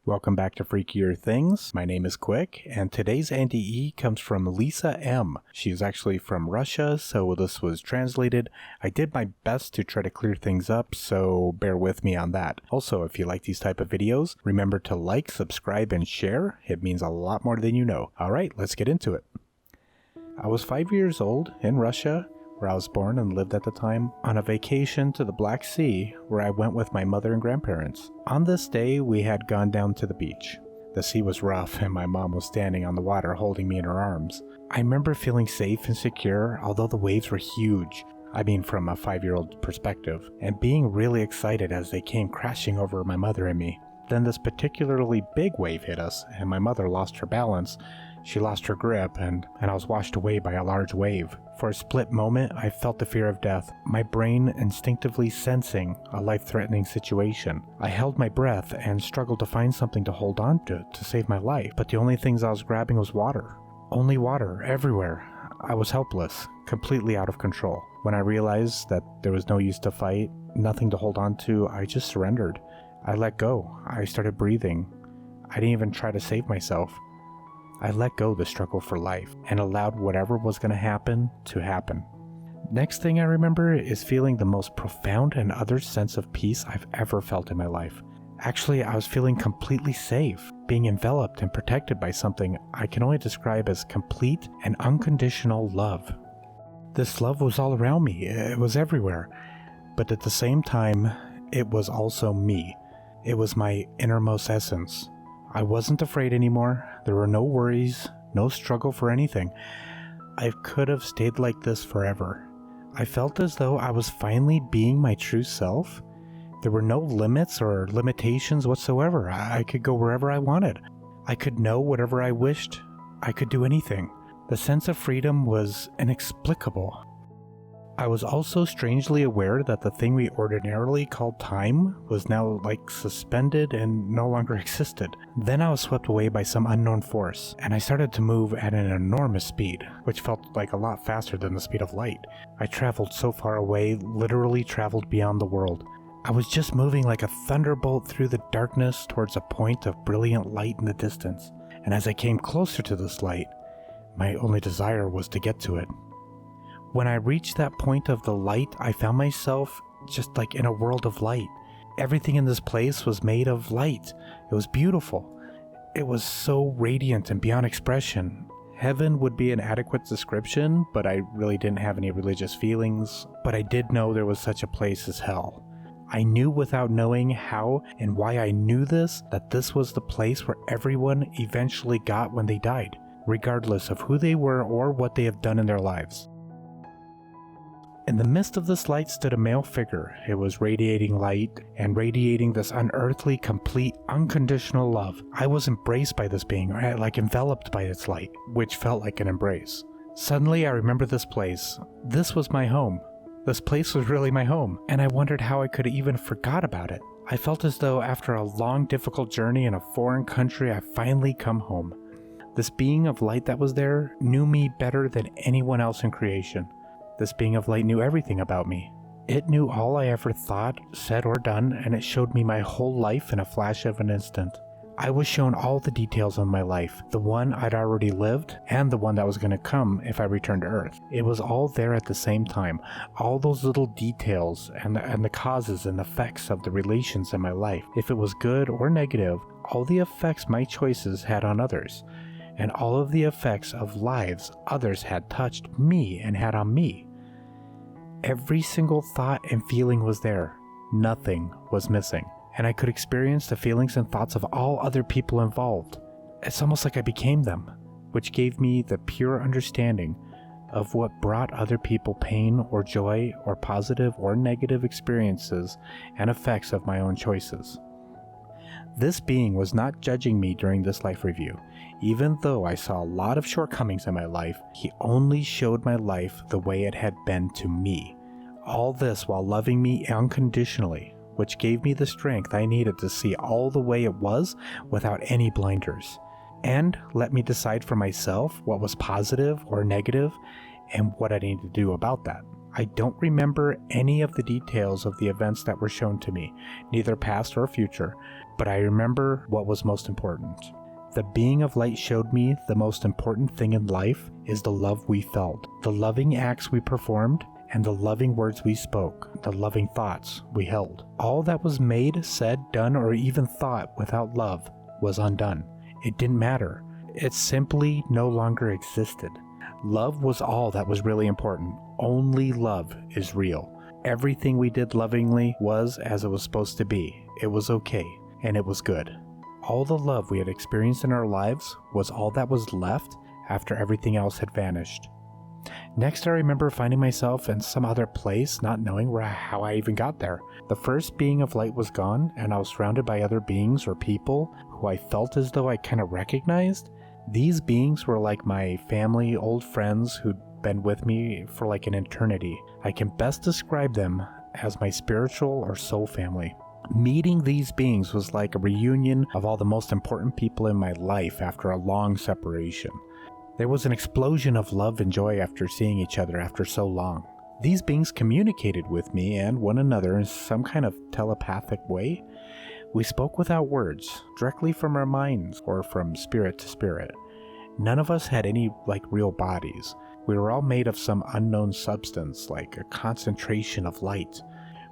Welcome back to Freakier Things. My name is Quick, and today's NDE comes from Lisa M. She is actually from Russia, so this was translated. I did my best to try to clear things up, so bear with me on that. Also, if you like these type of videos, remember to like, subscribe, and share. It means a lot more than you know. Alright, let's get into it. I was 5 years old in Russia, where I was born and lived at the time, on a vacation to the Black Sea, where I went with my mother and grandparents. On this day, we had gone down to the beach. The sea was rough and my mom was standing on the water holding me in her arms. I remember feeling safe and secure, although the waves were huge. I mean from a 5-year-old perspective, and being really excited as they came crashing over my mother and me. Then this particularly big wave hit us, and my mother lost her balance. She lost her grip, and I was washed away by a large wave. For a split moment, I felt the fear of death, my brain instinctively sensing a life-threatening situation. I held my breath and struggled to find something to hold on to save my life, but the only things I was grabbing was water. Only water, everywhere. I was helpless, completely out of control. When I realized that there was no use to fight, nothing to hold on to, I just surrendered. I let go. I started breathing. I didn't even try to save myself. I let go the struggle for life and allowed whatever was going to happen. Next thing I remember is feeling the most profound and utter sense of peace I've ever felt in my life. Actually, I was feeling completely safe, being enveloped and protected by something I can only describe as complete and unconditional love. This love was all around me. It was everywhere. But at the same time, it was also me. It was my innermost essence. I wasn't afraid anymore. There were no worries, no struggle for anything. I could have stayed like this forever. I felt as though I was finally being my true self. There were no limits or limitations whatsoever. I could go wherever I wanted. I could know whatever I wished. I could do anything. The sense of freedom was inexplicable. I was also strangely aware that the thing we ordinarily called time was now suspended and no longer existed. Then I was swept away by some unknown force, and I started to move at an enormous speed, which felt like a lot faster than the speed of light. I traveled so far away, literally traveled beyond the world. I was just moving like a thunderbolt through the darkness towards a point of brilliant light in the distance. And as I came closer to this light, my only desire was to get to it. When I reached that point of the light, I found myself just like in a world of light. Everything in this place was made of light. It was beautiful. It was so radiant and beyond expression. Heaven would be an adequate description, but I really didn't have any religious feelings. But I did know there was such a place as hell. I knew without knowing how and why I knew this, that this was the place where everyone eventually got when they died, regardless of who they were or what they have done in their lives. In the midst of this light stood a male figure. It was radiating light and radiating this unearthly, complete, unconditional love. I was embraced by this being, like enveloped by its light, which felt like an embrace. Suddenly I remember this place. This was my home. This place was really my home, and I wondered how I could even forgot about it. I felt as though after a long, difficult journey in a foreign country, I finally come home. This being of light that was there knew me better than anyone else in creation. This being of light knew everything about me. It knew all I ever thought, said, or done, and it showed me my whole life in a flash of an instant. I was shown all the details of my life, the one I'd already lived, and the one that was going to come if I returned to Earth. It was all there at the same time, all those little details and the causes and effects of the relations in my life. If it was good or negative, all the effects my choices had on others. And all of the effects of lives others had touched me and had on me. Every single thought and feeling was there. Nothing was missing. And I could experience the feelings and thoughts of all other people involved. It's almost like I became them, which gave me the pure understanding of what brought other people pain or joy or positive or negative experiences and effects of my own choices. This being was not judging me during this life review. Even though I saw a lot of shortcomings in my life, he only showed my life the way it had been to me. All this while loving me unconditionally, which gave me the strength I needed to see all the way it was without any blinders, and let me decide for myself what was positive or negative and what I needed to do about that. I don't remember any of the details of the events that were shown to me, neither past or future, but I remember what was most important. The being of light showed me the most important thing in life is the love we felt, the loving acts we performed, and the loving words we spoke, the loving thoughts we held. All that was made, said, done, or even thought without love was undone. It didn't matter. It simply no longer existed. Love was all that was really important. Only love is real. Everything we did lovingly was as it was supposed to be. It was okay, and it was good. All the love we had experienced in our lives was all that was left after everything else had vanished. Next, I remember finding myself in some other place, not knowing how I even got there. The first being of light was gone, and I was surrounded by other beings or people who I felt as though I kind of recognized. These beings were like my family, old friends who'd been with me for like an eternity. I can best describe them as my spiritual or soul family. Meeting these beings was like a reunion of all the most important people in my life after a long separation. There was an explosion of love and joy after seeing each other after so long. These beings communicated with me and one another in some kind of telepathic way. We spoke without words, directly from our minds or from spirit to spirit. None of us had any real bodies. We were all made of some unknown substance, like a concentration of light.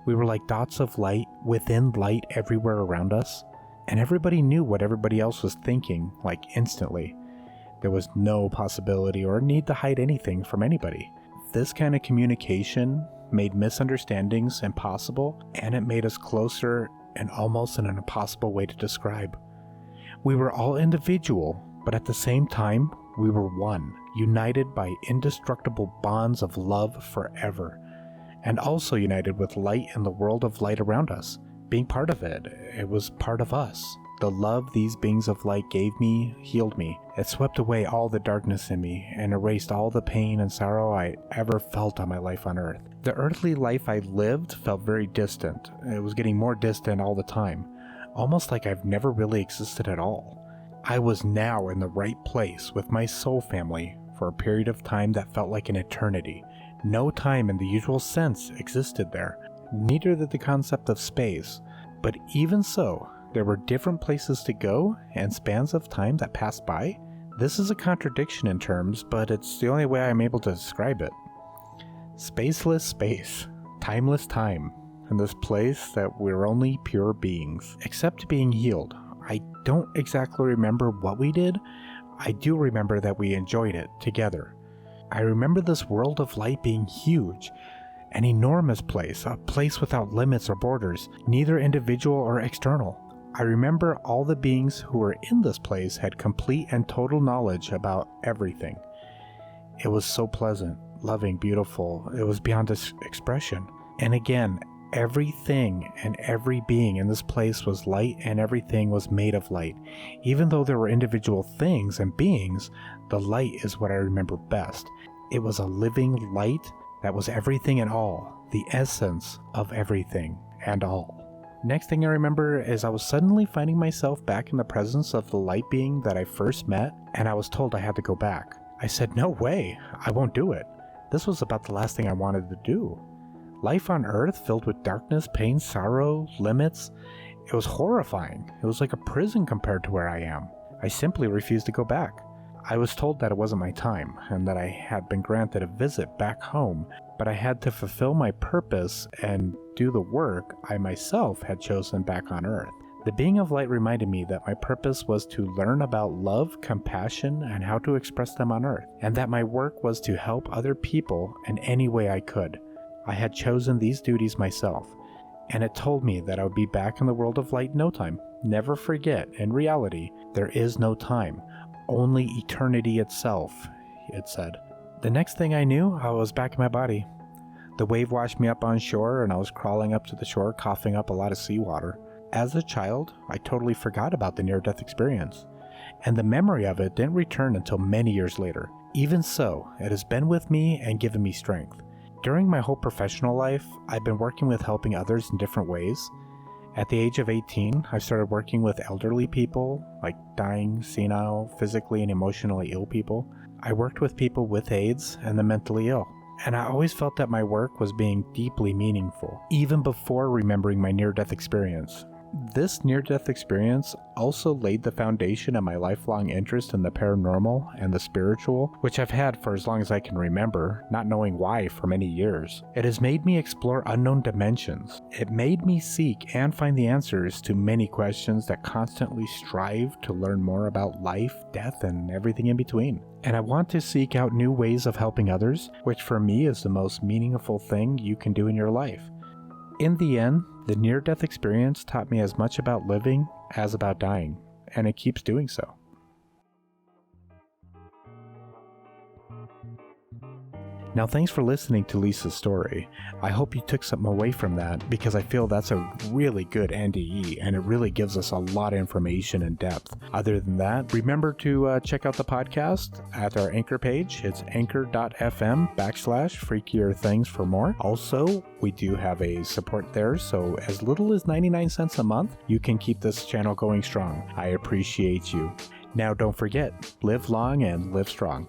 We were like dots of light within light everywhere around us, and everybody knew what everybody else was thinking, instantly. There was no possibility or need to hide anything from anybody. This kind of communication made misunderstandings impossible, and it made us closer and almost in an impossible way to describe. We were all individual, but at the same time, we were one, united by indestructible bonds of love forever, and also united with light and the world of light around us. Being part of it, it was part of us. The love these beings of light gave me healed me. It swept away all the darkness in me and erased all the pain and sorrow I ever felt on my life on earth. The earthly life I lived felt very distant. It was getting more distant all the time, almost like I've never really existed at all. I was now in the right place with my soul family for a period of time that felt like an eternity. No time in the usual sense existed there, neither did the concept of space. But even so, there were different places to go and spans of time that passed by. This is a contradiction in terms, but it's the only way I'm able to describe it. Spaceless space, timeless time, and this place that we're only pure beings, except being healed. I don't exactly remember what we did. I do remember that we enjoyed it together. I remember this world of light being huge, an enormous place, a place without limits or borders, neither individual or external. I remember all the beings who were in this place had complete and total knowledge about everything. It was so pleasant, loving, beautiful. It was beyond expression. And again, everything and every being in this place was light, and everything was made of light. Even though there were individual things and beings, the light is what I remember best. It was a living light that was everything and all, the essence of everything and all. Next thing I remember is I was suddenly finding myself back in the presence of the light being that I first met, and I was told I had to go back. I said, no way, I won't do it. This was about the last thing I wanted to do. Life on Earth filled with darkness, pain, sorrow, limits. It was horrifying. It was like a prison compared to where I am. I simply refused to go back. I was told that it wasn't my time, and that I had been granted a visit back home, but I had to fulfill my purpose and do the work I myself had chosen back on Earth. The being of light reminded me that my purpose was to learn about love, compassion, and how to express them on Earth, and that my work was to help other people in any way I could. I had chosen these duties myself, and it told me that I would be back in the world of light in no time. Never forget, in reality, there is no time, only eternity itself, it said. The next thing I knew, I was back in my body. The wave washed me up on shore, and I was crawling up to the shore, coughing up a lot of seawater. As a child, I totally forgot about the near-death experience, and the memory of it didn't return until many years later. Even so, it has been with me and given me strength. During my whole professional life, I've been working with helping others in different ways. At the age of 18, I started working with elderly people, like dying, senile, physically and emotionally ill people. I worked with people with AIDS and the mentally ill. and I always felt that my work was being deeply meaningful, even before remembering my near-death experience. This near-death experience also laid the foundation of my lifelong interest in the paranormal and the spiritual, which I've had for as long as I can remember, not knowing why for many years. It has made me explore unknown dimensions. It made me seek and find the answers to many questions that constantly strive to learn more about life, death, and everything in between. And I want to seek out new ways of helping others, which for me is the most meaningful thing you can do in your life. In the end, the near-death experience taught me as much about living as about dying, and it keeps doing so. Now, thanks for listening to Lisa's story. I hope you took something away from that, because I feel that's a really good NDE, and it really gives us a lot of information and depth. Other than that, remember to check out the podcast at our Anchor page. It's anchor.fm/freakierthings for more. Also, we do have a support there, so as little as 99 cents a month, you can keep this channel going strong. I appreciate you. Now, don't forget, live long and live strong.